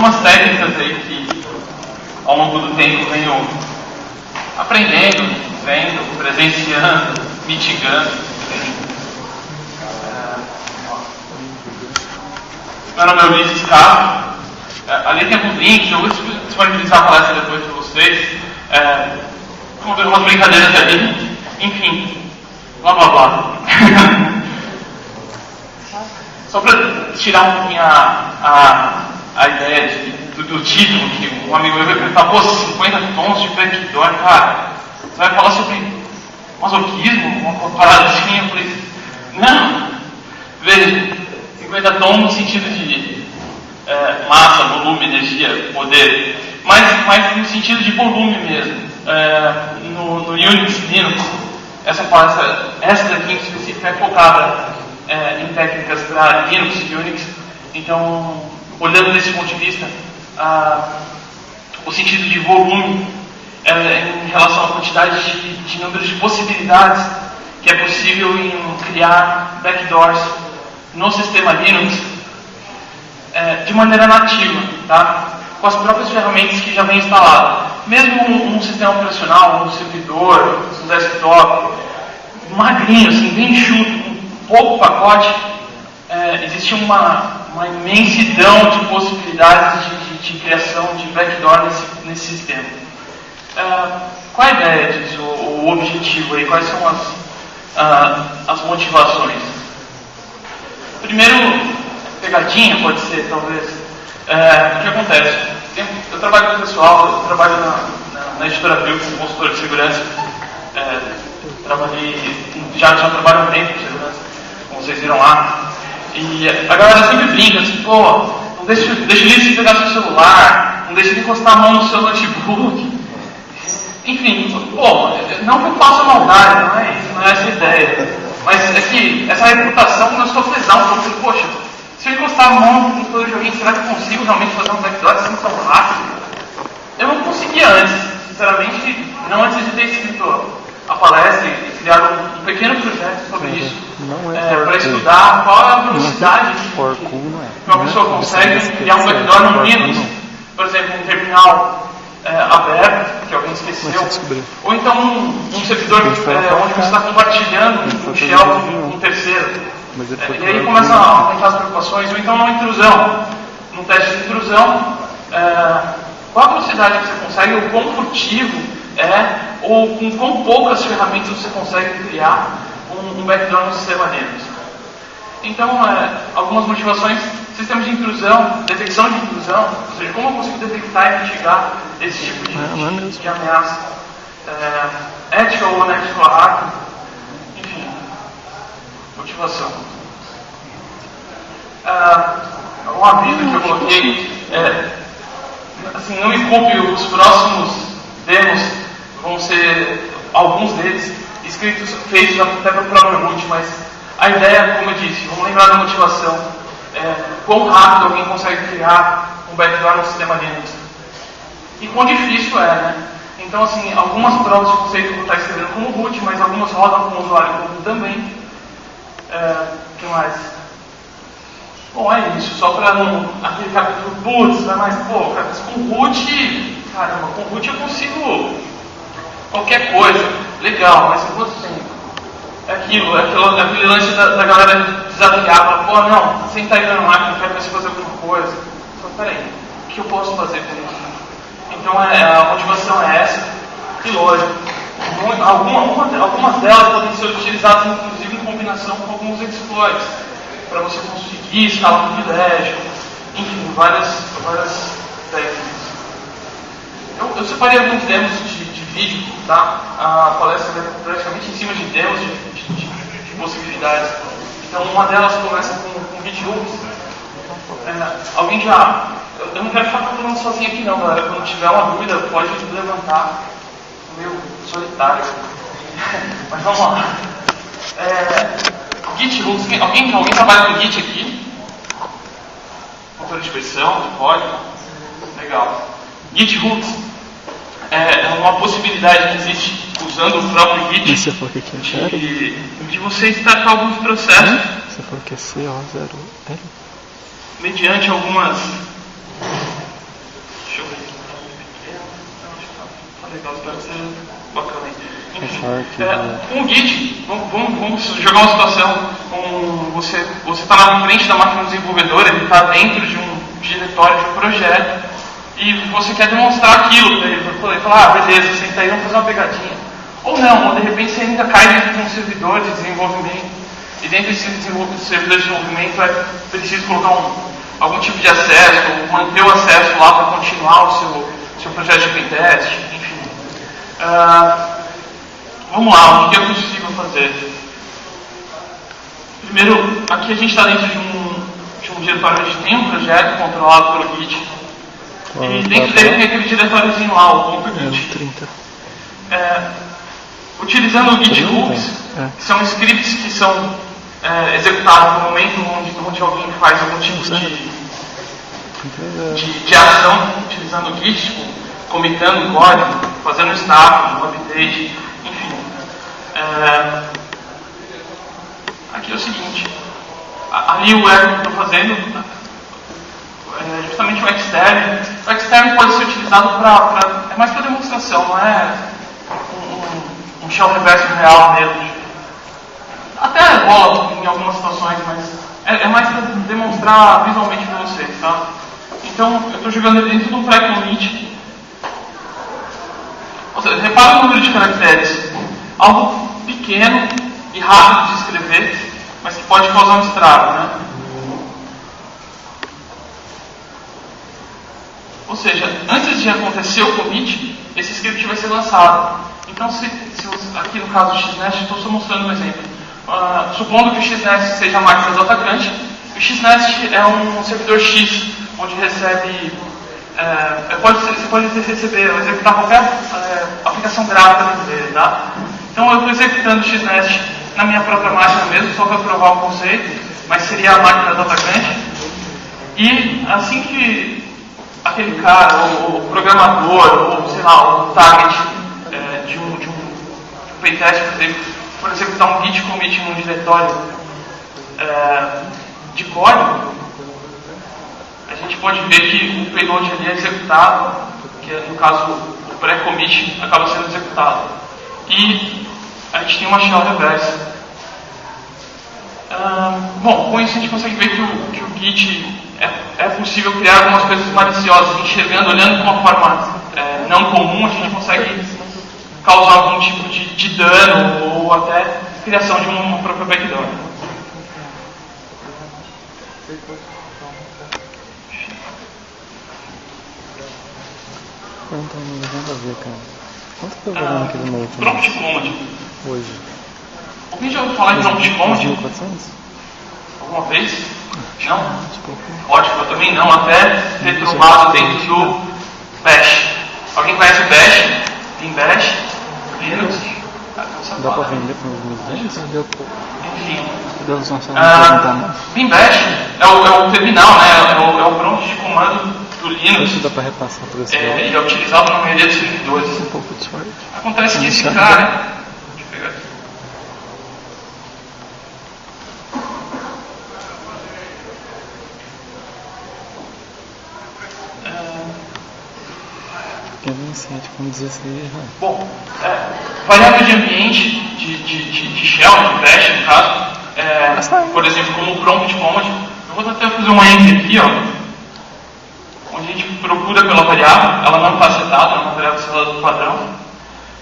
algumas técnicas aí que ao longo do tempo venho aprendendo, vendo, presenciando, mitigando. Meu nome é Ulisses Castro. Ali tem alguns links, eu vou disponibilizar a palestra depois para vocês. Vamos ver umas brincadeiras ali. Enfim, blá blá blá. Só para tirar um pouquinho a ideia do título, que um amigo meu vai perguntar, pô, 50 tons de backdoor, cara, você vai falar sobre masoquismo, uma parada assim? Eu falei, não, veja, 50 tons no sentido de massa, volume, energia, poder, mas no sentido de volume mesmo. No Unix, Linux, essa daqui em específico é focada em técnicas para Linux e Unix. Então, olhando desse ponto de vista, o sentido de volume em relação à quantidade de número de possibilidades que é possível em criar backdoors no sistema Linux de maneira nativa, tá? Com as próprias ferramentas que já vem instalada. Mesmo um sistema operacional, um servidor, um desktop, magrinho, assim, bem enxuto, com pouco pacote, existe uma imensidão de possibilidades de criação de backdoor nesse sistema. Qual a ideia disso, o objetivo aí? Quais são as motivações? Primeiro, pegadinha pode ser, talvez. O que acontece? Eu trabalho com o pessoal, eu trabalho na editora Abril como consultor de segurança. Já trabalho há um tempo de segurança, como vocês viram lá. E a galera sempre brinca, assim, pô, não deixa ele pegar seu celular, não deixa ele encostar a mão no seu notebook. Enfim, pô, não que eu faça maldade, não é essa a ideia. Mas é que essa reputação começou a pesar um pouco. Poxa, se eu encostar a mão no todo joguinho, será que eu consigo realmente fazer um backdoor assim tão rápido? Eu não conseguia antes, sinceramente, não antes de ter escrito a palestra e criar um pequeno projeto sobre isso, para estudar qual é a velocidade que uma pessoa consegue criar um backdoor no Linux, por exemplo, um terminal aberto, que alguém esqueceu, ou então um servidor onde você está compartilhando um shell com um terceiro. E aí começam a aumentar as preocupações, ou então uma intrusão. No teste de intrusão, qual a velocidade que você consegue, o quão furtivo ou com quão poucas ferramentas você consegue criar um backdoor no sistema Linux. Então, algumas motivações: sistema de intrusão, detecção de intrusão, ou seja, como eu consigo detectar e mitigar esse tipo de ameaça, ethical ou unethical hacking, enfim, motivação. Um aviso que eu coloquei assim, não me culpe, os próximos demos vão ser, alguns deles, feitos até para o próprio root, mas a ideia, como eu disse, vamos lembrar da motivação, quão rápido alguém consegue criar um backdoor no sistema Linux. E quão difícil né? Então, assim, algumas provas de conceito eu vou estar escrevendo como root, mas algumas rodam com o usuário comum também. O que mais? Bom, é isso, só para aquele capítulo, putz, mas pô, cara, com root, caramba, com root eu consigo qualquer coisa, legal, mas com quanto tempo? Aquele lance da galera desafiar, pô, não, senta aí na máquina, quero ver se fazer alguma coisa. Então, peraí, o que eu posso fazer com isso? Então, a motivação é essa, e lógico, algumas delas podem ser utilizadas, inclusive, em combinação com alguns exploits, para você conseguir escalar o privilégio, enfim, várias técnicas. Eu separei alguns demos de vídeo, tá? A palestra é praticamente em cima de demos de possibilidades. Então, uma delas começa com GitHub. Alguém já... Eu não quero ficar falando sozinho aqui não, galera. Quando tiver uma dúvida, pode levantar. Meio solitário. Mas vamos lá. GitHub. Alguém trabalha com Git aqui? Controle de versão, de código? Legal. GitHub é uma possibilidade que existe usando o próprio Git você falou que tinha de você destacar alguns processos. Você falou que é CO0L? Mediante algumas Então espero que seja bacana aí. Enfim, forte, com o Git, vamos jogar uma situação com você está na frente da máquina desenvolvedora, ele está dentro de um diretório de um projeto e você quer demonstrar aquilo para ele, falar, beleza, senta aí, vamos fazer uma pegadinha. Ou não, ou de repente você ainda cai dentro de um servidor de desenvolvimento e dentro desse servidor de desenvolvimento é preciso colocar algum tipo de acesso, ou manter o acesso lá para continuar o seu projeto de pentest, enfim. Vamos lá, o que é possível fazer? Primeiro, aqui a gente está dentro de um diretório onde tem um projeto controlado pelo Git. E dentro dele tem aquele diretóriozinho lá, o .git. Utilizando o Git hooks, que são scripts que são executados no momento onde alguém faz algum tipo de ação, utilizando o Git, tipo, comitando o código, fazendo staff, um update, enfim. Aqui é o seguinte, ali o erro que eu estou fazendo é justamente o Xterm. O Xterm pode ser utilizado é mais para demonstração, não é um shell reverse real mesmo. Até rola em algumas situações, mas é mais para demonstrar visualmente para vocês, tá? Então, eu estou jogando dentro do pré-commit. Ou seja, repara o número de caracteres. Algo pequeno e rápido de escrever, mas que pode causar um estrago, né? Ou seja, antes de acontecer o commit, esse script vai ser lançado. Então, aqui no caso do XNest, estou só mostrando um exemplo. Supondo que o XNest seja a máquina do atacante, o XNest é um servidor X, onde recebe... você pode receber ou executar qualquer aplicação gráfica dele, tá? Então, eu estou executando o XNest na minha própria máquina mesmo, só para provar o conceito, mas seria a máquina do atacante. E assim que aquele cara, ou o programador, ou sei lá, o target de um playtest, por executar um git commit num diretório de código, a gente pode ver que o payload ali é executado, que no caso o pré-commit acaba sendo executado. E a gente tem uma shell reverse. Bom, com isso a gente consegue ver que o Git é possível criar algumas coisas maliciosas, enxergando, olhando de uma forma não comum, a gente consegue causar algum tipo de dano ou até criação de uma própria backdoor. Não tem nada a ver, cara. Quanto que eu vou dar naquele note? Prompt Command. Hoje. Alguém já ouviu falar em Prompt Command? 1400? Alguma vez? Não? Ótimo, eu também não, até ter trombado dentro do Bash. Alguém conhece Bash? Tem Bash? Linux? Dá pra vender para os meus Enfim. Enfim. Bash é o terminal, né? É o prompt de comando do Linux. Isso dá para repassar por esse ele é utilizado na maioria dos servidores. Um pouco de sorte. Acontece que esse cara... Deixa eu pegar aqui. Eu nem sei como dizer isso aí errado. Bom, variável de ambiente, de shell, de bash, no caso, por exemplo, como o prompt command, eu vou até fazer uma enter aqui, ó, onde a gente procura pela variável, ela não está setada, é uma variável selada do padrão,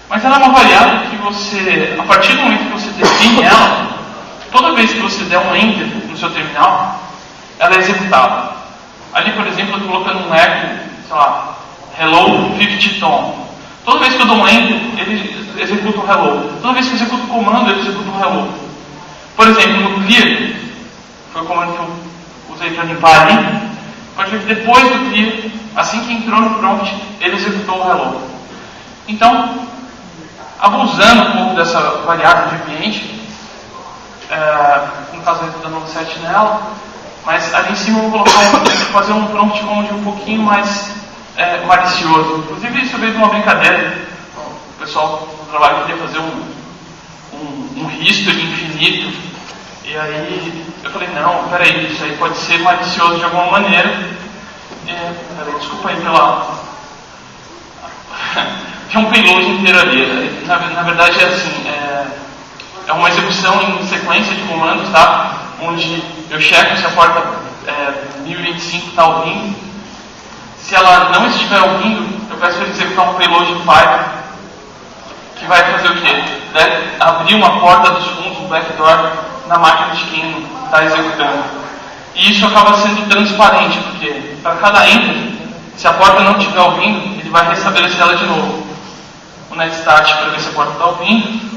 mas ela é uma variável que você, a partir do momento que você define ela, toda vez que você der um enter no seu terminal, ela é executada. Ali, por exemplo, eu estou colocando um echo, sei lá, hello 50 tom. Toda vez que eu dou um enter, ele executa um hello. Toda vez que eu executo o comando, ele executa um hello. Por exemplo, no clear, foi o comando que eu usei para limpar ali, pode ver que depois do clear, assim que entrou no prompt, ele executou o hello. Então, abusando um pouco dessa variável de ambiente, no caso eu estou dando um set nela, mas ali em cima eu vou fazer um prompt command um pouquinho mais malicioso. Inclusive isso veio de uma brincadeira. O pessoal do trabalho queria fazer um history infinito. E aí eu falei, não, peraí, isso aí pode ser malicioso de alguma maneira. Peraí, desculpa aí tem um payload inteiro ali. Na verdade é assim, é uma execução em sequência de comandos, tá? Onde eu checo se a porta 1025 está ouvindo. Se ela não estiver ouvindo, eu peço para ele executar um payload em Python, que vai fazer o quê? Deve abrir uma porta dos fundos, um backdoor, na máquina de quem está executando. E isso acaba sendo transparente, porque para cada enter, se a porta não estiver ouvindo, ele vai restabelecer ela de novo. O netstart para ver se a porta está ouvindo.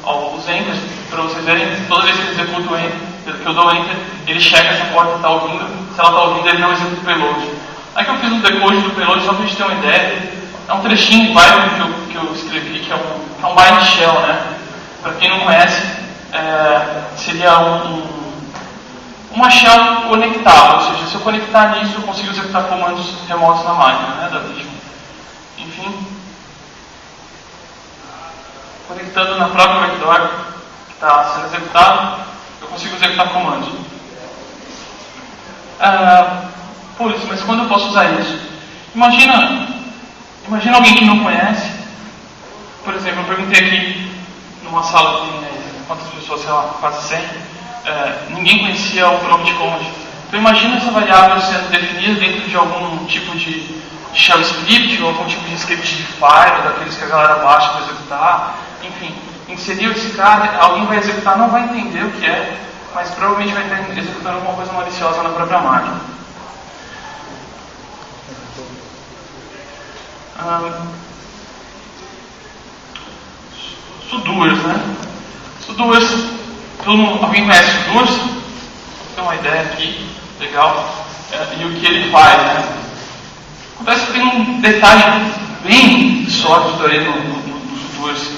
Os enters, para vocês verem, toda vez que eu executo o enter, que eu dou enter, ele checa se a porta está ouvindo. Se ela está ouvindo, ele não executa o payload. Aí que eu fiz um decode do payload só para a gente ter uma ideia. É um trechinho de Python que eu escrevi, que é um bind shell, né? Para quem não conhece, seria uma shell conectável, ou seja, se eu conectar nisso, eu consigo executar comandos remotos na máquina, né, da Vision. Enfim, conectando na própria backdoor que está sendo executado, eu consigo executar comandos. Mas quando eu posso usar isso? Imagina alguém que não conhece. Por exemplo, eu perguntei aqui numa sala que tem quantas pessoas, sei lá, quase 100. Ninguém conhecia o prompt command. Então imagina essa variável sendo definida dentro de algum tipo de shell script, ou algum tipo de script de file, daqueles que a galera baixa para executar. Enfim, inseriu esse cara, alguém vai executar, não vai entender o que é, mas provavelmente vai estar executando alguma coisa maliciosa na própria máquina. Sudoers, né? Sudoers, alguém conhece Sudoers? Tem uma ideia aqui, legal. E o que ele faz, né? Acontece que tem um detalhe bem sólido aí no Sudoers.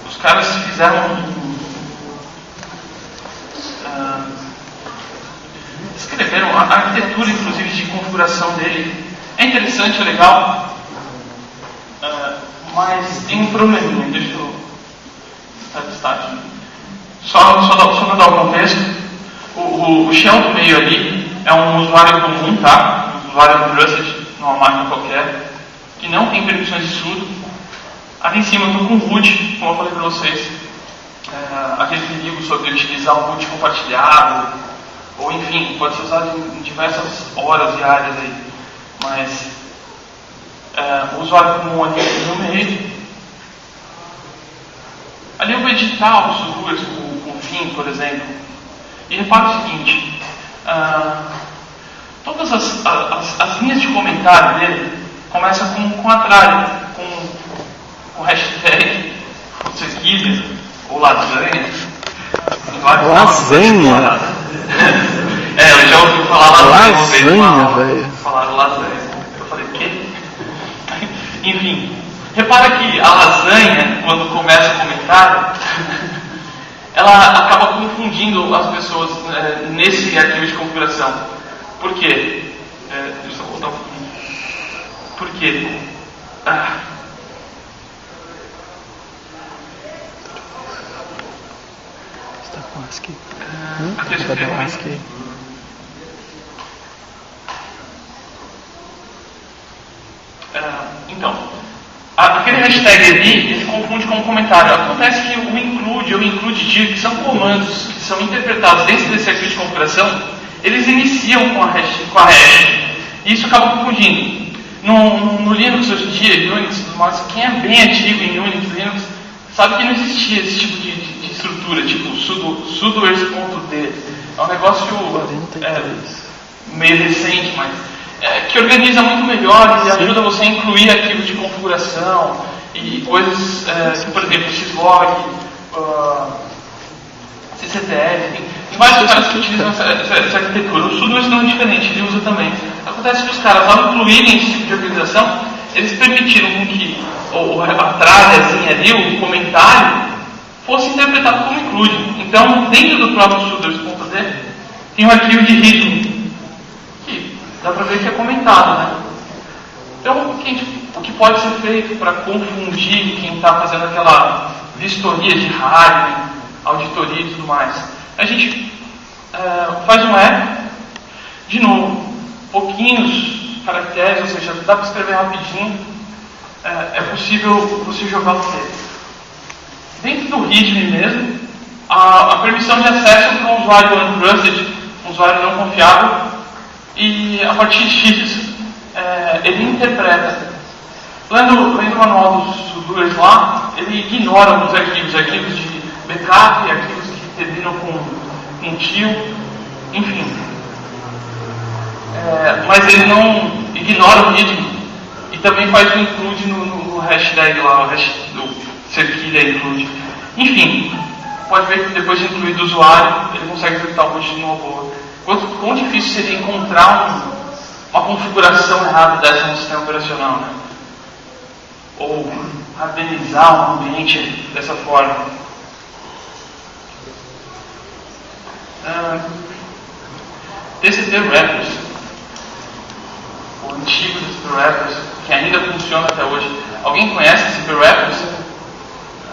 Os caras fizeram escreveram a arquitetura, inclusive, de configuração dele. É interessante, é legal. Mas tem um probleminha, deixa eu start. Só para dar um contexto, o shell do meio ali é um usuário comum, tá? Um usuário trusted, numa máquina qualquer, que não tem permissões de sudo. Ali em cima eu estou com o root, como eu falei para vocês, aquele perigo sobre utilizar o root compartilhado, ou enfim, pode ser usado em diversas horas e áreas aí, mas o usuário comum ali no meio. Ali eu vou editar os sudoers com fim, por exemplo. E repara o seguinte, todas as linhas de comentário dele começam com a tralha, com hashtag, vocês quiserem, ou lasanha. Lasanha? Eu já ouvi falar lasanha, velho. Falaram lasanha. Eu falei, quê? Enfim, repara que a lasanha, quando começa o comentário, ela acaba confundindo as pessoas nesse arquivo de configuração. Por quê? Deixa eu só voltar um pouquinho. Por quê? Está com ASCII. Está com ASCII. Então, aquele hashtag ali, ele confunde com um comentário. Acontece que o include ou include-dir, que são comandos que são interpretados dentro desse arquivo de configuração, eles iniciam com a hash. E isso acaba confundindo. No Linux hoje em dia, Unix, mas quem é bem antigo em Unix, Linux, sabe que não existia esse tipo de estrutura, tipo sudoers.d. É um negócio meio recente, mas que organiza muito melhor e ajuda você a incluir arquivos de configuração e coisas, por exemplo, Xlog, cctl, tem vários caras que utilizam essa arquitetura. O Sudoers não é diferente, ele usa também. Acontece que os caras, ao incluírem esse tipo de organização, eles permitiram que a tralhazinha ali, o comentário, fosse interpretado como include. Então, dentro do próprio Sudoers.d, tem um arquivo de ritmo, que dá para ver que é comentado, né? Então, o que pode ser feito para confundir quem está fazendo aquela vistoria de hardware, auditoria e tudo mais? A gente faz um app, de novo, pouquinhos caracteres, ou seja, dá para escrever rapidinho. é possível você jogar o quê? Dentro do README mesmo, a permissão de acesso para um usuário untrusted, um usuário não confiável, e a partir disso ele interpreta. Lendo o manual dos doers lá, ele ignora alguns arquivos de backup, arquivos que terminam com tio, enfim. Mas ele não ignora o README e também faz o include no hashtag lá, o hash do cerquilha include. Enfim, pode ver que depois de incluir do usuário, ele consegue executar o boot de novo. Quão difícil seria encontrar uma configuração errada dessa no sistema operacional, né? Ou harmonizar um ambiente dessa forma. TCP Wrappers, o antigo TCP Wrappers, que ainda funciona até hoje. Alguém conhece TCP Wrappers?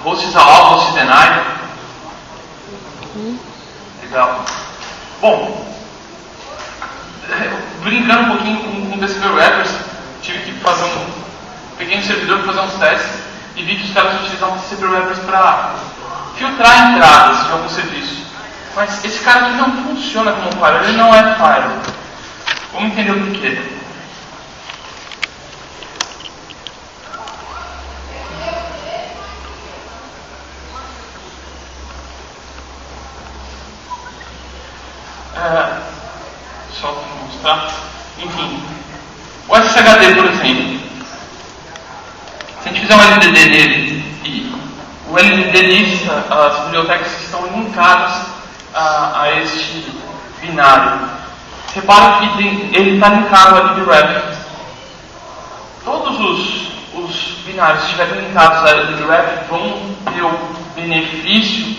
Hosts Allow, Hosts Deny? Legal. Bom, brincando um pouquinho com TCP Wrappers, tive que fazer peguei um servidor para fazer uns testes e vi que os caras utilizavam TCP Wrappers para filtrar entradas de algum serviço. Mas esse cara aqui não funciona como firewall, ele não é firewall. Vamos entender o porquê. Só para mostrar. Enfim, o SSHD, por exemplo. Se a gente fizer um LDD nele e o LDD lista as bibliotecas que estão linkadas a este binário, repara que ele está linkado a libwrap. Todos os binários que estiverem linkados a libwrap vão ter o benefício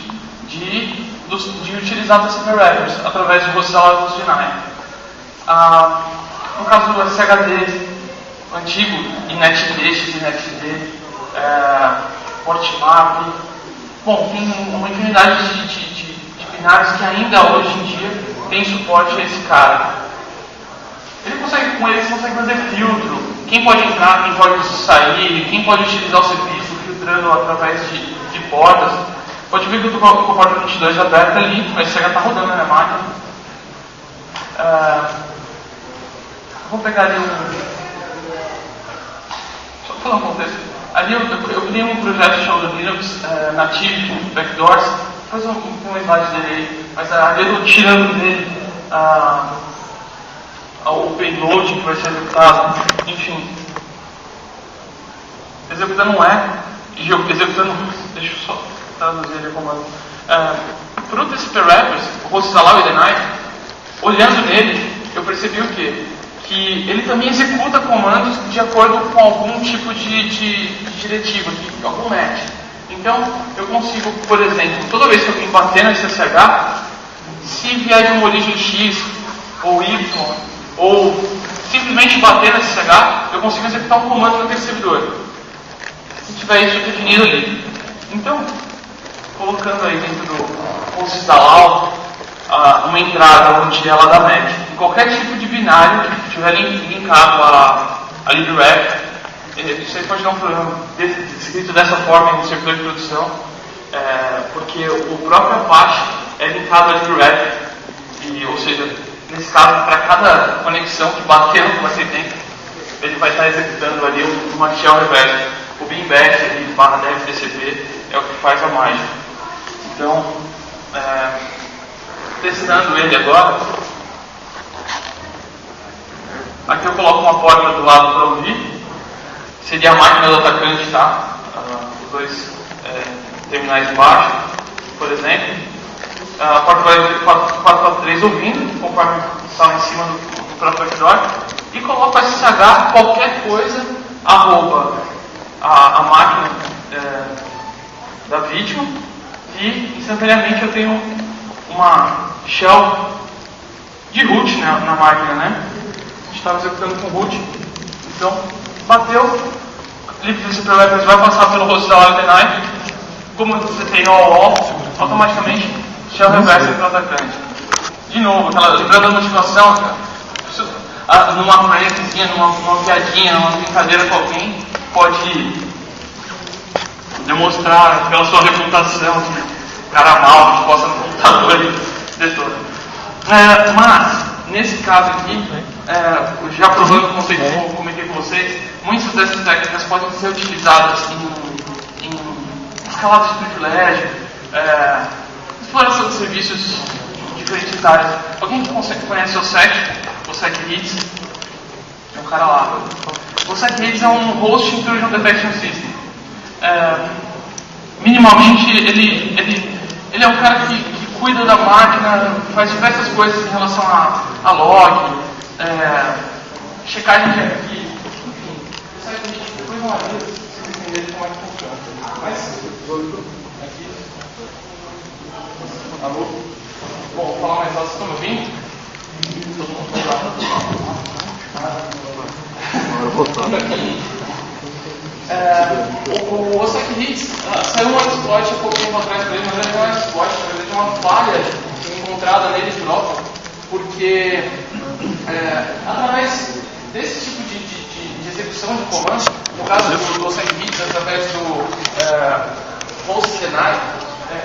de utilizar TCP Wrappers através de hosts allow e hosts deny. No caso do SSHD antigo, INETD, XINETD, Portmap, bom, tem uma infinidade de binários que ainda hoje em dia tem suporte a esse cara. Com ele você consegue fazer filtro, quem pode entrar, quem pode sair, quem pode utilizar o serviço filtrando através de portas. Pode ver que eu estou com a porta 22 aberta ali, mas você já está rodando na minha máquina. Vou pegar ali só para falar um contexto. Ali eu criei um projeto chamado Linux Native Backdoors. Depois um slide dele aí. Mas ali eu estou tirando dele o payload que vai ser executado. Enfim. Executando um e executando. Deixa eu só traduzir ele como para o TCP Wrappers, o hosts allow e deny, olhando nele, eu percebi o quê? Que ele também executa comandos de acordo com algum tipo de diretiva, algum match. Então, eu consigo, por exemplo, toda vez que alguém bater na SSH, se vier de uma origem X ou Y, ou simplesmente bater na SSH, eu consigo executar um comando naquele servidor. Se tiver isso definido ali. Então, colocando aí dentro do host allow uma entrada onde ela dá match. Em qualquer tipo de binário que estiver linkado a libwrap, isso aí pode dar um problema descrito dessa forma em um servidor de produção, porque o próprio Apache é linkado a libwrap, ou seja, nesse caso, para cada conexão que bater no que você tem, ele vai estar executando ali uma shell reverse. O beanbash ali, /devtcp, é o que faz a mágica. Então, testando ele agora, aqui eu coloco uma porta do lado para ouvir, seria a máquina do atacante, tá? Os dois terminais de baixo, por exemplo. A porta vai 443 ouvindo, conforme está lá em cima do próprio backdoor, e coloco SSH qualquer coisa, a máquina da vítima, e instantaneamente eu tenho uma shell de root na máquina, né? A gente estava executando com root. Então, bateu, libTCP Wrappers vai passar pelo host da deny. Como você tem all, automaticamente shell reversa para o atacante. De novo, lembrando a motivação, numa prankezinha, numa piadinha, numa brincadeira com alguém, pode demonstrar pela sua reputação de cara mal que possa no computador e detona. Mas, nesse caso aqui, já provando o conceito que eu comentei com vocês, muitas dessas técnicas podem ser utilizadas em escalada de privilégio, exploração de serviços em diferentes áreas. Alguém que conhece o SecHits? É um cara lá. O SecHits é um Host Intrusion Detection System. Minimamente, ele é um cara que cuida da máquina, faz diversas coisas em relação a log, checagem de arquivo, enfim. O SecHits, depois de uma vez, vocês entenderem como é que funciona. Mas, aqui. Alô? Bom, vou falar mais alto, vocês estão me ouvindo? Todo mundo está o SecHits saiu um exploit há pouco tempo atrás para ele, mas não é um exploit, na verdade é uma falha encontrada nele próprio, porque através desse tipo de execução de comando, no caso do SecHits, através do host deny,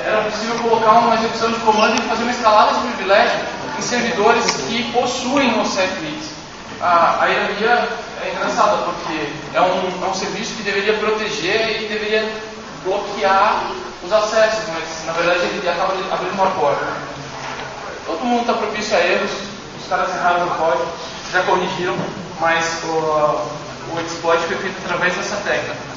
era possível colocar uma execução de comando e fazer uma escalada de privilégio em servidores que possuem o SecHits. A hierarquia é engraçada, porque é um serviço que deveria proteger e deveria bloquear os acessos, mas na verdade ele acaba abrindo uma porta. Todo mundo está propício a erros, os caras erraram no código, já corrigiram, mas o exploit foi feito através dessa técnica.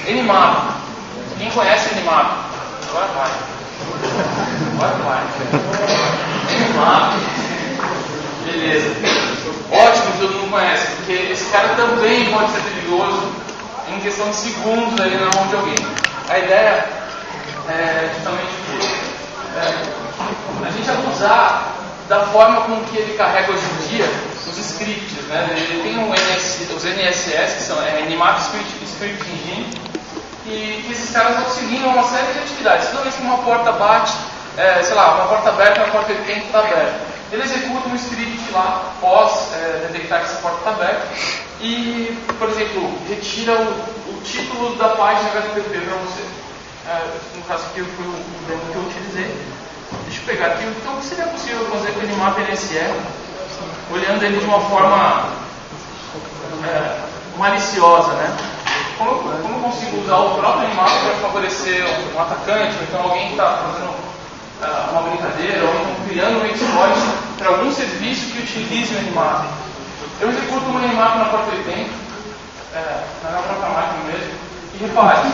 Nmap. Quem conhece Nmap? Agora vai. Nmap. Beleza. Ótimo que todo mundo conhece, porque esse cara também pode ser perigoso em questão de segundos ali na mão de alguém. A ideia é justamente a gente abusar da forma com que ele carrega hoje em dia os scripts, né? Ele tem os NSS, que são Nmap Script Engine, e esses caras auxiliam uma série de atividades. Toda vez que uma porta bate, uma porta aberta, uma porta de dentro está aberta, ele executa um script lá, após detectar que essa porta está aberta, e, por exemplo, retira o título da página HTTP para você. No caso aqui foi o demo que eu utilizei. Deixa eu pegar aqui. Então, o que seria possível fazer com o Nmap NSE, olhando ele de uma forma maliciosa, né? Como eu consigo usar o próprio Nmap para favorecer um atacante, ou então alguém que está fazendo uma brincadeira, ou então criando um exploit para algum serviço que utilize o Nmap? Eu executo um Nmap na porta 80, na minha própria máquina mesmo, e repare,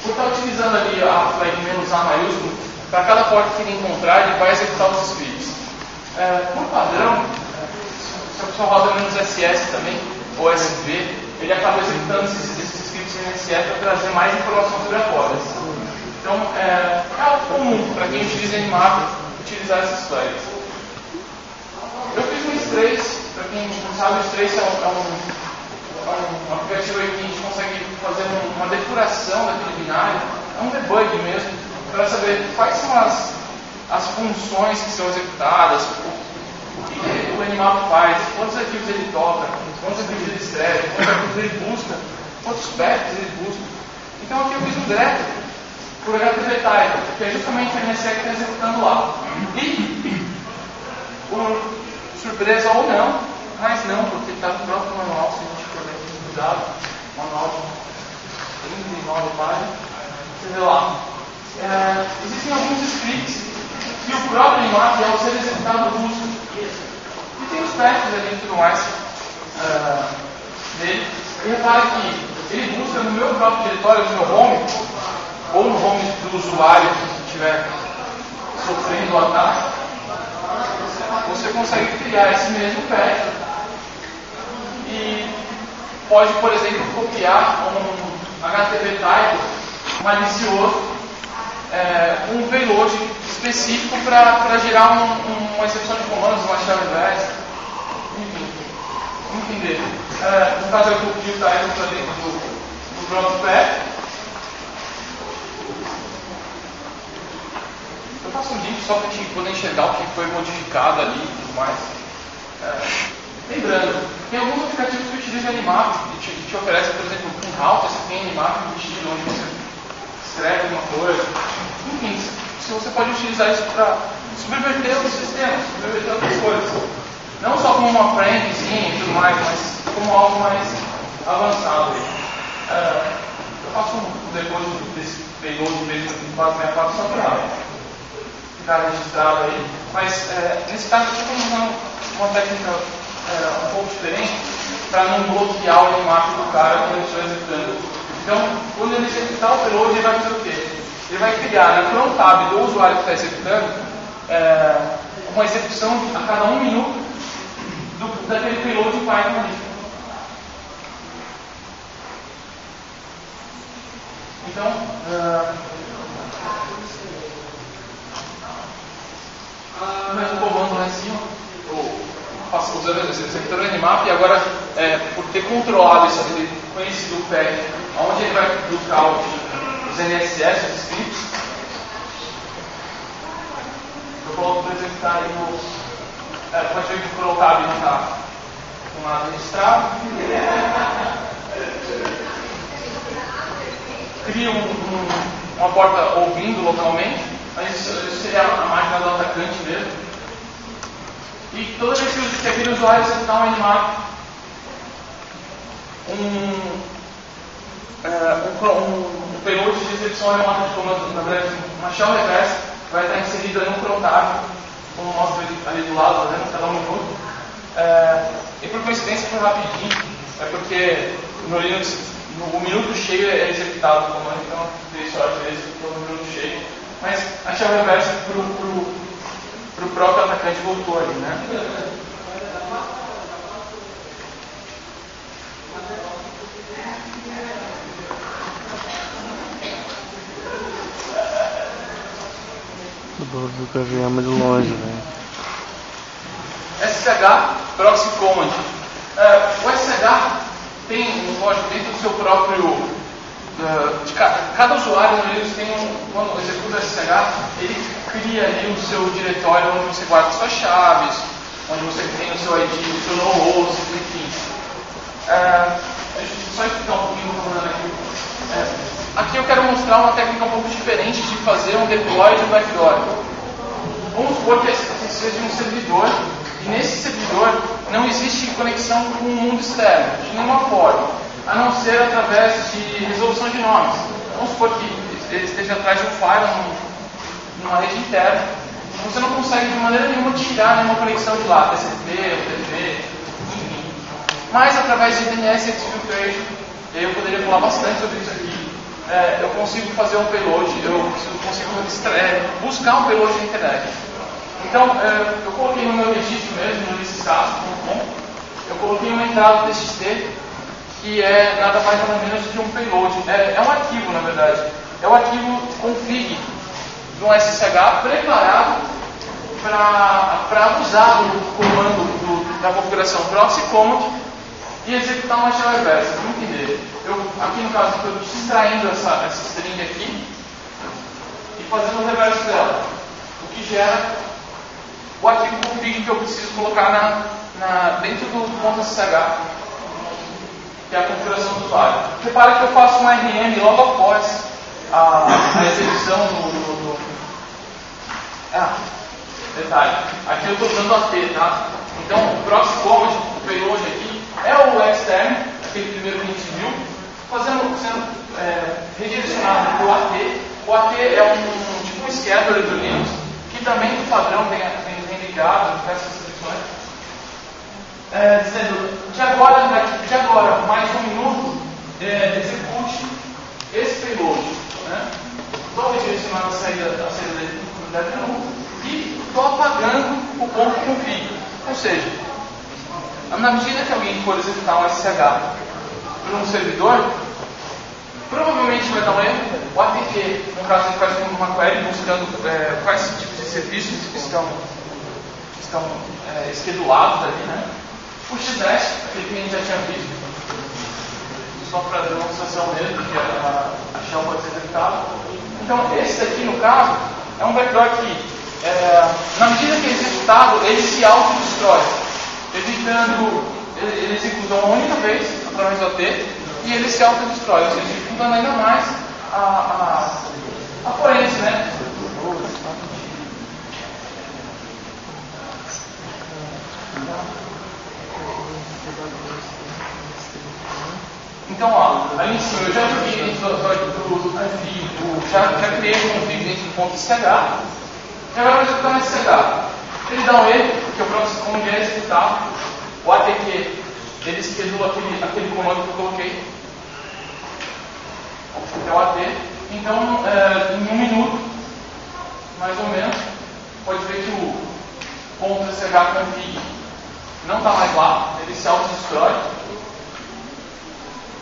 por estar utilizando ali a flag "-a" maiúsculo, para cada porta que ele encontrar, ele vai executar os scripts. Por padrão, se a pessoa roda "-ss" também, ou "sv", ele acaba executando esses scripts NSE para trazer mais informação sobre a porta. Então, é algo comum para quem utiliza Nmap utilizar essas flags. Eu fiz um strace, para quem não sabe, o strace é um aplicativo aí que a gente consegue fazer uma depuração daquele binário, é um debug mesmo, para saber quais são as funções que são executadas, o que o Nmap faz, quantos arquivos ele toca, quantos arquivos ele escreve, quantos arquivos ele busca, quantos packets ele busca. Então aqui eu fiz um grep por HTTP, que é justamente o NSE que está executando lá. E, por surpresa ou não, mas não, porque está no próprio manual, se a gente for ver aqui cuidado, manual de 39 páginas, você vê lá. Existem alguns scripts que o próprio Nmap, ao ser executado, busca. E tem os patches ali e tudo mais dele. E repare que ele busca no meu próprio diretório, no meu home, ou no home do usuário que estiver sofrendo o ataque. Você consegue criar esse mesmo patch e pode, por exemplo, copiar um HTTP type malicioso, um payload específico para gerar uma execução de comandos, uma chave versa, enfim. Vamos entender. No caso, eu coloquei o title para dentro do próprio pé. Eu faço um link só para a gente poder enxergar o que foi modificado ali e tudo mais. Lembrando, tem alguns aplicativos que utilizam Animap e te oferecem, por exemplo, um router, você tem Animap embutido, onde você escreve uma coisa. Enfim, se você pode utilizar isso para subverter os sistemas, subverter outras coisas. Não só como uma framezinha e tudo mais, mas como algo mais avançado. Eu faço um depois desse payload mesmo em 464 só para ficar registrado aí. Mas nesse caso aqui vamos usar uma técnica um pouco diferente para não bloquear o Animap do cara quando ele estiver executando. Então, quando ele executar o payload, ele vai fazer o quê? Ele vai criar na cron tab do usuário que está executando uma execução a cada 1 minuto daquele payload de Python ali. Então, começa o comando lá em cima, usando esse executor Animap, e agora, por ter controlado isso, ele conhecido o pack, onde ele vai buscar os NSS, os scripts, eu coloco para executar aí pode ver que o cron tab não está com nada registrado. Cria uma porta ouvindo localmente, mas isso seria a máquina do atacante mesmo. E toda vez que aquele usuário executar um Animap, um payload de execução remota de comando, na verdade, uma shell reversa, vai estar inserida no cron tab, como mostra ali do lado, né, cada 1 minuto. E por coincidência foi rapidinho, porque no Linux o minuto cheio é executado o comando, então dei sorte desse no minuto cheio. Mas a shell reversa para o próprio atacante voltou ali, né? O Bazuca viemos de longe, velho. SSH Proxy Command. O SSH tem um código dentro do seu próprio. Cada usuário no Linux tem quando executa o SSH, ele cria ali o seu diretório onde você guarda suas chaves, onde você tem o seu ID, o seu no-host, enfim. Deixa eu só explicar um pouquinho o comando aqui. Aqui eu quero mostrar uma técnica um pouco diferente de fazer um deploy de um backdoor. Vamos supor que esse seja um servidor, e nesse servidor não existe conexão com o mundo externo, de nenhuma forma, a não ser através de resolução de nomes. Vamos supor que ele esteja atrás de um file numa rede interna, e você não consegue de maneira nenhuma tirar nenhuma conexão de lá, TCP, UDP, enfim. Mas através de DNS Exfiltration, eu poderia falar bastante sobre isso aqui. Eu consigo fazer um payload, eu consigo buscar um payload na internet. Então, eu coloquei no meu registro mesmo, no licenciado.com, eu coloquei uma entrada TXT, que é nada mais nada menos que um payload. É um arquivo, na verdade. É o arquivo config de um SSH preparado para usar o comando da configuração proxy command e executar uma shell reversa. Vamos entender. Aqui no caso, estou extraindo essa string aqui e fazendo o reverso dela, o que gera o arquivo config que eu preciso colocar dentro do .sh, que é a configuração do usuário. Repara que eu faço um RM logo após a execução detalhe, aqui eu estou usando AT, tá? Então, o proxy command, o payload aqui, é o externo, aquele primeiro que a gente viu, sendo redirecionado para o AT. O AT é tipo um scheduler do Linux, que também do padrão vem ligado em diversas soluções. Dizendo, de agora, mais 1 minuto, execute esse payload. Né? Estou redirecionando a saída dele e estou apagando o ponto config. Ou seja, na medida que alguém for executar um SSH por um servidor, provavelmente vai dar um erro. O ATT, no caso, ele faz uma query buscando quais tipos de serviços que estão esquedulados ali, né? O X10, aquele que a gente já tinha visto, só para demonstração mesmo, que a shell pode ser executada. Então, esse daqui, no caso, é um vetor que, na medida que é executado, ele se autodestrói, evitando, ele executa uma única vez, através do AT, e ele se autodestrói, ou seja, dificultando ainda mais a forense, né? Então, ó, ali em cima eu já joguei dentro do config, já criei um config dentro do ponto SH, e agora eu vou executar nesse SH. Ele dá um erro, que eu próximo como é executado, o ATQ, ele schedula aquele comando que eu coloquei, que é o AT. Então, em 1 minuto, mais ou menos, pode ver que o ponto SH config não está mais lá, ele se autodestrói.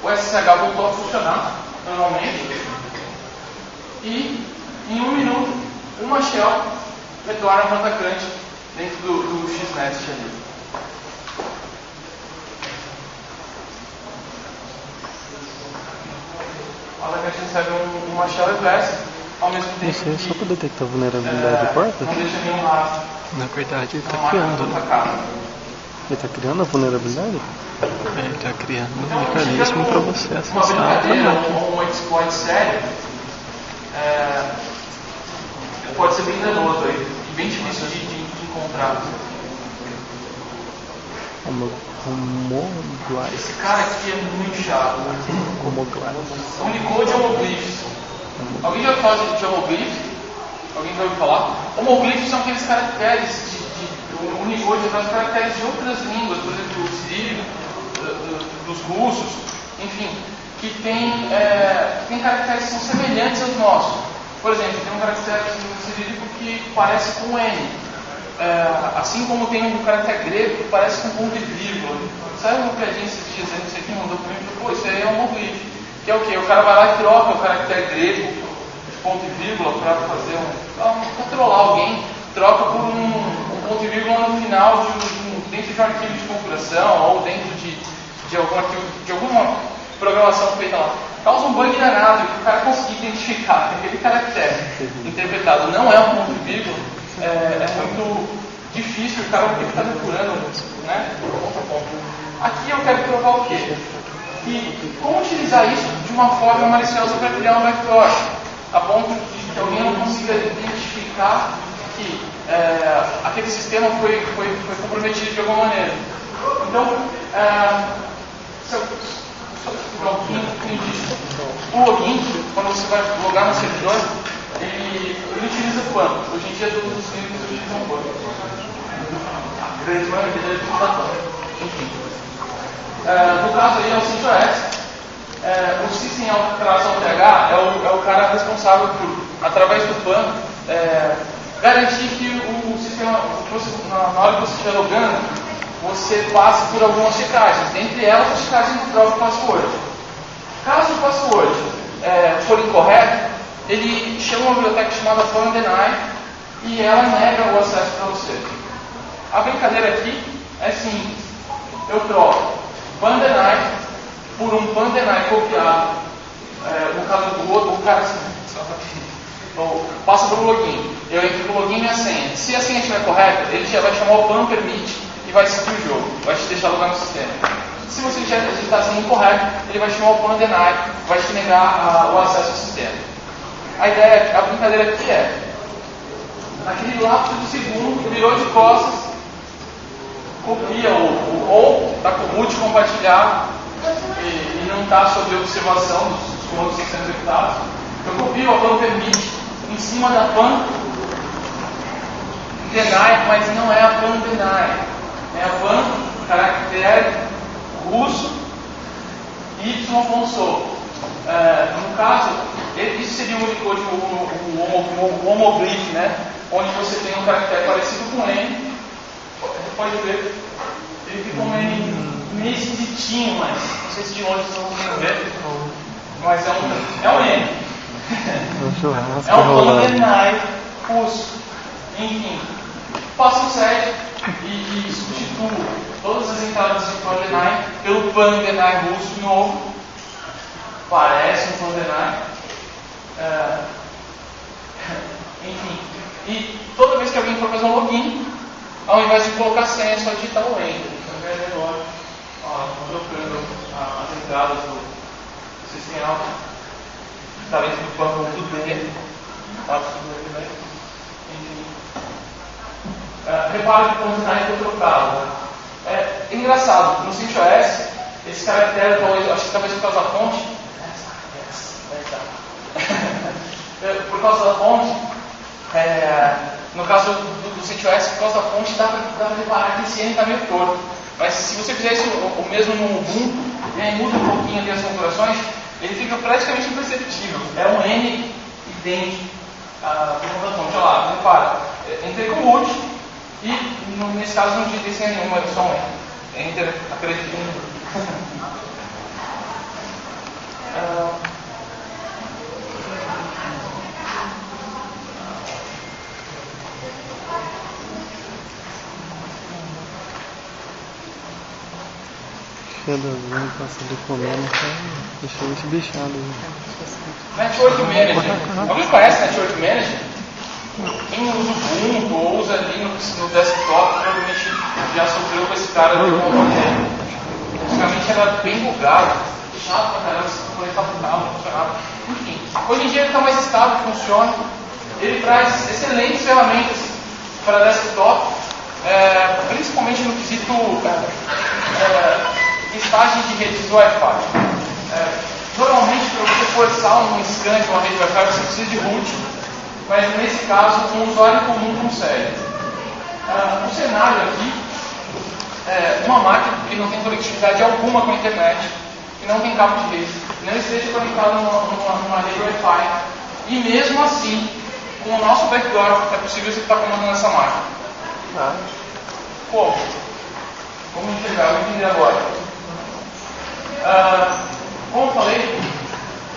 O SSH voltou a funcionar normalmente. E em 1 minuto, uma shell retorna para o atacante dentro do XNest ali. O atacante recebe uma shell reversa, ao mesmo tempo. Isso aí é só para detectar vulnerabilidade de porta? Não deixa nenhum rastro. Na verdade, ele está criando. Ele está criando a vulnerabilidade? Ele está criando um mecanismo para você acessar. Uma brincadeira, um exploit sério, pode ser bem danoso aí, e bem difícil de encontrar. Homoglife. Esse cara aqui é muito chato. Homoglife. Unicode homoglyphs. Alguém já fala de homoglyphs? Alguém já ouviu falar? Homoglyphs são aqueles caracteres o Unicode traz caracteres de outras línguas, por exemplo, o cirílico, dos russos, enfim, que tem caracteres que são semelhantes aos nossos. Por exemplo, tem um caractere cirílico que parece com N, assim como tem um caractere grego que parece com ponto e vírgula. Sabe uma piadinha esses dias aí, você aqui mandou para mim, pô, isso aí é um homoglyph, que é o quê? O cara vai lá e troca o caractere grego, ponto e vírgula, para fazer para trollar alguém, troca por um ponto e vírgula no final dentro de um arquivo de configuração ou dentro de algum arquivo, de alguma programação feita lá. Causa um bug danado que o cara conseguir identificar aquele caractere interpretado não é um ponto e vírgula, é muito difícil, o cara vai ter que estar depurando, né, ponto a ponto. Aqui eu quero provar o quê? Que como utilizar isso de uma forma maliciosa para criar um vector, a ponto de que alguém não consiga identificar que aquele sistema foi comprometido de alguma maneira. Então, o login, quando você vai logar no servidor, ele utiliza PAN. Hoje em dia todos os Linux utilizam PAN. A grande maioria dele utiliza PAN. Enfim. No caso aí é o CentOS. O System Alteração TH é o cara responsável por, através do PAN, garantir que o sistema, na hora que você estiver logando, você passe por algumas checagens. Dentre elas, a checagem do próprio password. Caso o password for incorreto, ele chama uma biblioteca chamada PanDeny e ela nega o acesso para você. A brincadeira aqui é simples. Eu troco PanDeny por um PanDeny copiado. No caso do outro, o cara passa pelo login. Eu entro no login e a senha. Se a senha estiver correta, ele já vai chamar o PanPermit e vai seguir o jogo. Vai te deixar logar no sistema. Se você já digitar a senha incorreta, ele vai chamar o PanDeny, vai te negar o acesso ao sistema. A brincadeira aqui é, naquele lapso de segundo, virou de costas, copia ou está com root compartilhado e não está sob observação dos comandos que estão sendo executados. Eu copio a PanPermit em cima da PanDeny, mas não é a PanDeny. É a Pan, caractere russo, y.so. No caso, isso seria um Unicode, o homoglyph, né? Onde você tem um caractere parecido com N. Você pode ver, ele fica um N meio esquisitinho, mas não sei se de longe vocês vão conseguir ver. Mas é um N. É um PanDeny russo. Enfim, passo 7 e substituo todas as entrada desse pan-deny pelo pan-deny russo novo. Parece um pan-deny. Enfim. E toda vez que alguém for fazer um login, ao invés de colocar senha, é só digitar o enter. Então é menor. Estou trocando as entradas do sistema. Está dentro do pan.d. Enfim. Repara que o pan-deny foi trocado. É engraçado, no CentOS, esse caractere, acho que talvez por causa da fonte, por causa da fonte, no caso do CentOS, por causa da fonte, dá para reparar que esse N está meio torto. Mas se você fizer isso o mesmo no Ubuntu, e aí muda um pouquinho ali as configurações, ele fica praticamente imperceptível. É um N idêntico por conta da fonte. Olha lá, repara, entrei com root, e nesse caso não digitei senha nenhuma, é só um Enter. Enter, acredito em Cada passa de comendo, deixa a gente bichado. Network Manager. Alguém conhece Network Manager? Quem usa Ubuntu ou usa Linux no desktop provavelmente já sofreu com esse cara de comando. Antigamente era bem bugado, chato pra caramba, se conectar pro carro, não funcionava. Enfim, hoje em dia ele está mais estável, funciona. Ele traz excelentes ferramentas para desktop, principalmente no quesito listagem de redes do Wi-Fi. Normalmente, para você forçar um scan de uma rede Wi-Fi, você precisa de root, mas nesse caso, um usuário comum consegue. O cenário aqui é uma máquina que não tem conectividade alguma com a internet, que não tem cabo de rede, não esteja conectado numa rede Wi-Fi, e mesmo assim, com o nosso backdoor, é possível executar comando nessa máquina. Como? Vamos enxergar, vamos entender agora. Como eu falei,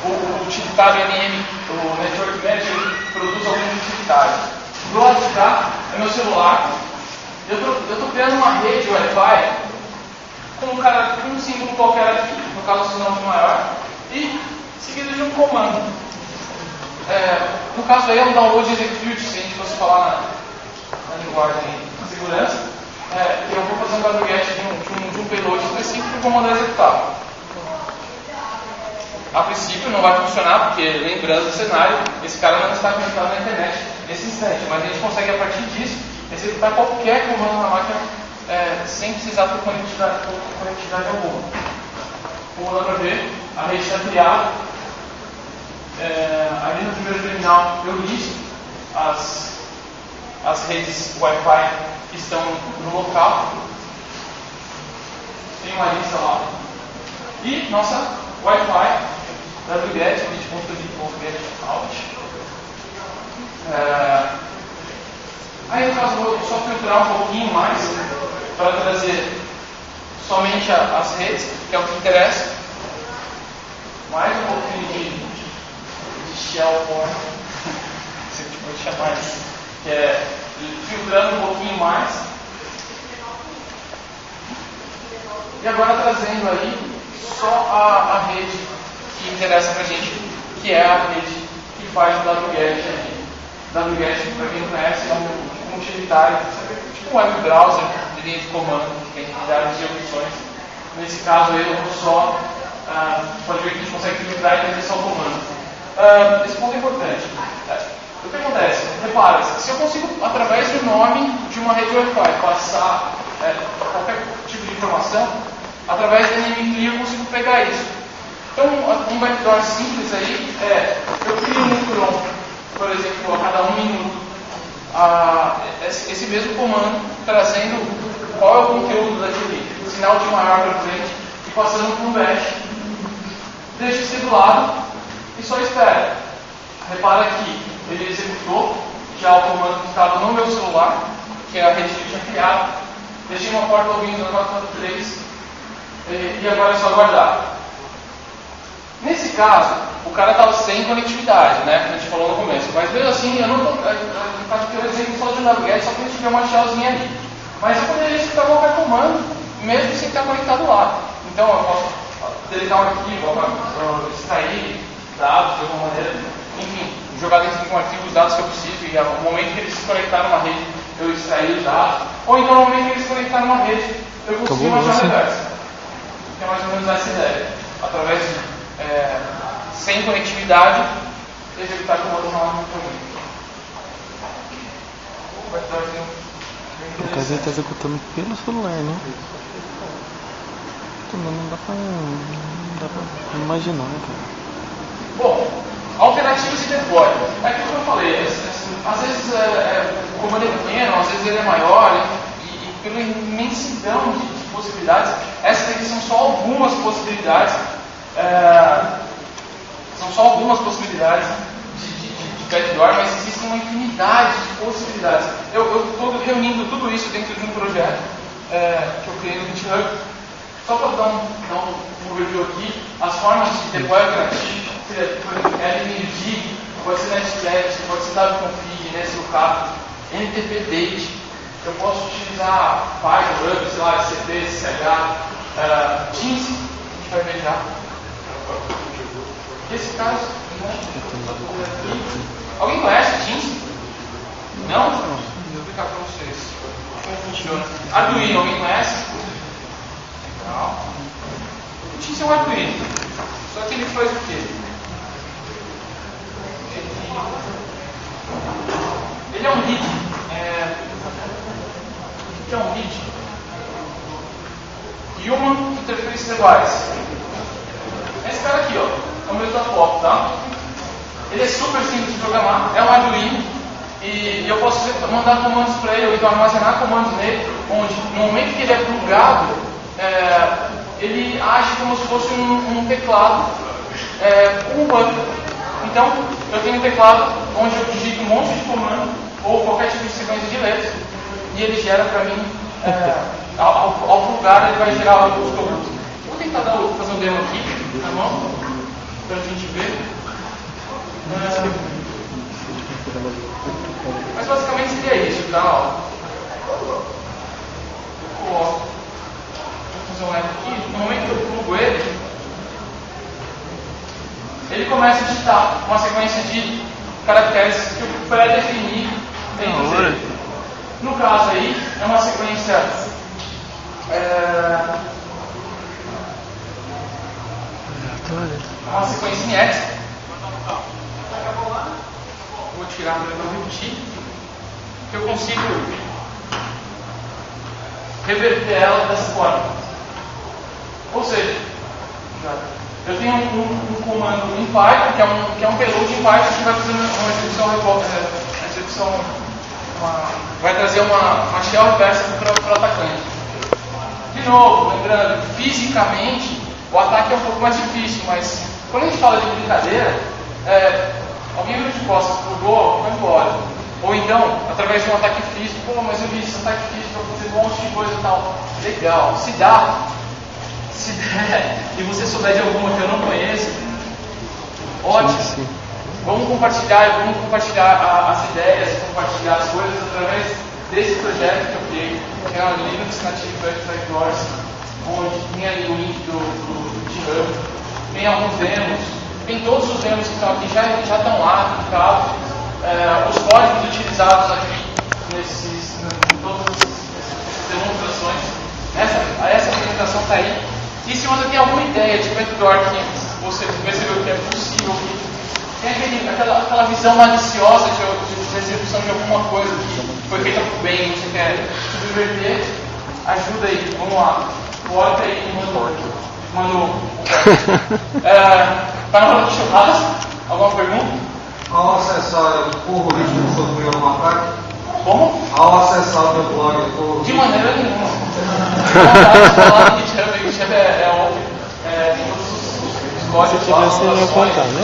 o utilitário NM, o Network Manager, produz alguns utilitários. Do lado de cá é meu celular. Eu estou criando uma rede Wi-Fi com um símbolo qualquer aqui, no caso o sinal de maior, e seguido de um comando. No caso aí é um download execute, se a gente fosse falar na linguagem de segurança. Eu vou fazer um wget de um payload específico e vou mandar executar. A princípio não vai funcionar, porque lembrando do cenário, esse cara não está conectado na internet nesse instante, mas a gente consegue a partir disso executar qualquer comando na máquina sem precisar ter conectividade alguma. Como dá para ver, a rede está criada. Ali no primeiro terminal eu listo as redes Wi-Fi que estão no local. Tem uma lista lá. E nossa Wi-Fi wget, bit.ly.get out. Aí no caso vou só filtrar um pouquinho mais para trazer somente as redes, que é o que interessa. Mais um pouquinho de shell form, se eu vou chamar isso, que é filtrando um pouquinho mais. E agora trazendo aí só a rede que interessa pra gente, que é a rede que faz o wget aqui. Wget, para quem não conhece, é um utilitário, tipo um web browser de linha de comando, que tem milhares de opções. Nesse caso aí eu vou só, pode ver que a gente consegue filtrar e trazer só o comando. Esse ponto é importante. O que acontece? Repara, se eu consigo, através do nome de uma rede Wi-Fi, passar qualquer tipo de informação, através da NMCLI eu consigo pegar isso. Então, um backdoor simples aí eu crio um cron, por exemplo, a cada 1 minuto, esse mesmo comando, trazendo qual é o conteúdo daquele sinal de maior para frente e passando por um bash. Deixo isso do lado e só espera. Repara que ele executou já o comando que estava no meu celular, que é a rede que eu tinha criado. Deixei uma porta ouvindo 443 e agora é só aguardar. Nesse caso, o cara estava sem conectividade, né? A gente falou no começo. Mas mesmo assim, eu não estou. No exemplo só de um wget, só que a gente tiver uma shellzinha ali. Mas eu poderia executar qualquer comando, mesmo sem estar conectado lá. Então eu posso deletar um arquivo, extrair dados de alguma maneira, enfim, jogar dentro de um arquivo os dados que eu preciso e no momento que eles se conectarem numa rede, eu extrair os dados, ou então no momento que eles se conectarem numa rede, eu consigo imaginar a reversa. Que é mais ou menos essa ideia. Através de, sem conectividade, executar com outro nome no programa. No caso ele está executando pelo celular, né? Não dá pra imaginar, cara. Bom, alternativas de deploy. É aquilo que eu falei, às vezes o comando é pequeno, às vezes ele é maior, e pela imensidão de possibilidades, essas aqui são só algumas possibilidades, de backdoor, mas existem uma infinidade de possibilidades. Eu estou reunindo tudo isso dentro de um projeto que eu criei no GitHub. Só para dar um review aqui, as formas de deploy alternativo, por exemplo, LND, pode ser netcat, pode ser wconfig, NSUK, NTP-date, eu posso utilizar Python, sei lá, SCP, SCH, Teams, a gente vai ver já. Nesse caso, alguém conhece Teams? Não? Vou explicar para vocês como funciona. Arduino, alguém conhece? Legal. O Teams é um Arduino, só que ele faz o quê? Ele é um RID. O que é um RID? Human Interface Device. Esse cara aqui, ó, é o meu da foto, tá? Ele é super simples de programar, é um Arduino, e eu posso mandar comandos para ele, ou então armazenar comandos nele, onde no momento que ele é plugado, ele age como se fosse um teclado com um button. Então, eu tenho um teclado onde eu digito um monte de comando, ou qualquer tipo de sequência de letras, e ele gera para mim, ao plugar, ele vai gerar os comandos. Vou tentar fazer um demo aqui, na mão, para a gente ver. Mas basicamente seria isso, tá? Vou fazer um app aqui. No momento que eu plugo ele começa a digitar uma sequência de caracteres que eu pré-defini dentro dele. No caso aí, é uma sequência em X. Vou tirar para eu repetir. Que eu consigo reverter ela dessa forma. Ou seja, eu tenho um comando em Python, que é um payload em Python que vai fazer uma execução vai trazer uma shell reversa para o atacante. De novo, lembrando, fisicamente, o ataque é um pouco mais difícil, mas quando a gente fala de brincadeira, alguém vira de costas, plugou, vai embora. Ou então, através de um ataque físico, mas eu vi esse ataque físico para fazer um monte de coisa e tal. Legal, se der, e você souber de alguma que eu não conheço, ótimo. Sim. Vamos compartilhar as ideias, compartilhar as coisas através desse projeto que eu criei, que é o Linux Native Backdoors, onde tem ali o link do GitHub, tem alguns demos, tem todos os demos que estão aqui, já estão lá, publicados, os códigos utilizados aqui em todas essas demonstrações. Essa apresentação está aí. E se você tem alguma ideia de backdoor que você percebeu que é possível, tem aquela visão maliciosa de execução de alguma coisa que foi feita por bem, você quer subverter, ajuda aí, vamos lá. Bota aí e manda tá na hora do churrasco? Alguma pergunta? Ao acessar o risco sofrer um ataque? Como? Ao acessar o meu blog, de maneira nenhuma. Lá no GitHub, o GitHub tem todos os códigos lá, se tivesse, eu ia contar, né?